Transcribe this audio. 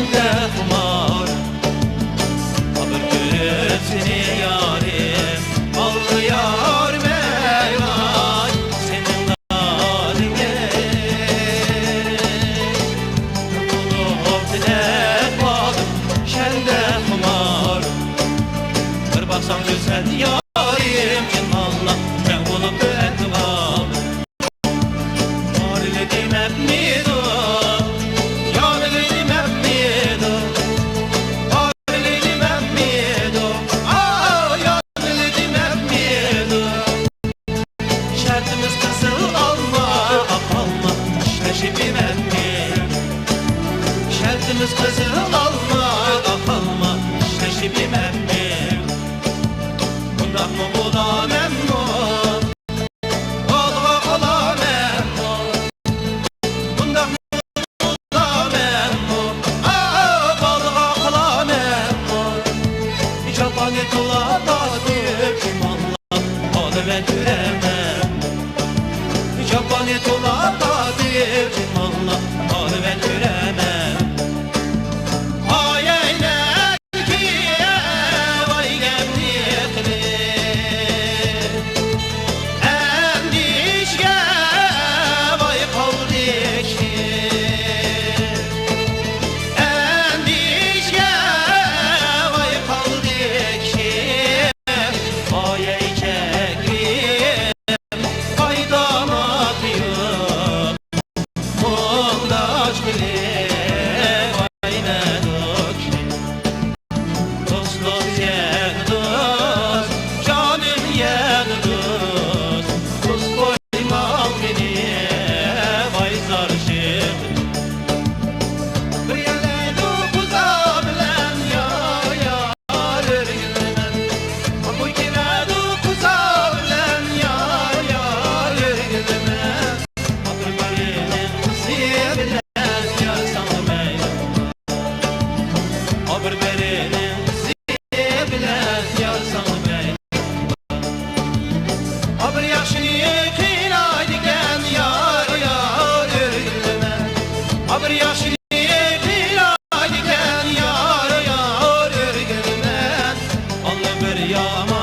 sende kumar. Haber görüp seni yarim, allı yar meyvay senin haline. Bulup dilek bağdım sende kumar. Bir baksan güzel yarim kim Allah ben bulup etmem. Yarlı demem mido, yarlı demem mido, yarlı demem mido, yarlı demem mido. Şartımız kızıl alma, alma, işte şibimem mi? Şartımız kızıl alma, alma, işte şibimem mi? Bundan mı bulamem mi? Ben göremem Japanya tola tadir Allah Ağrı ben göremem Ay eyler ki Vay gemlikli Endişge Vay kaldişki Endişge Vay kaldişki Ay Yağma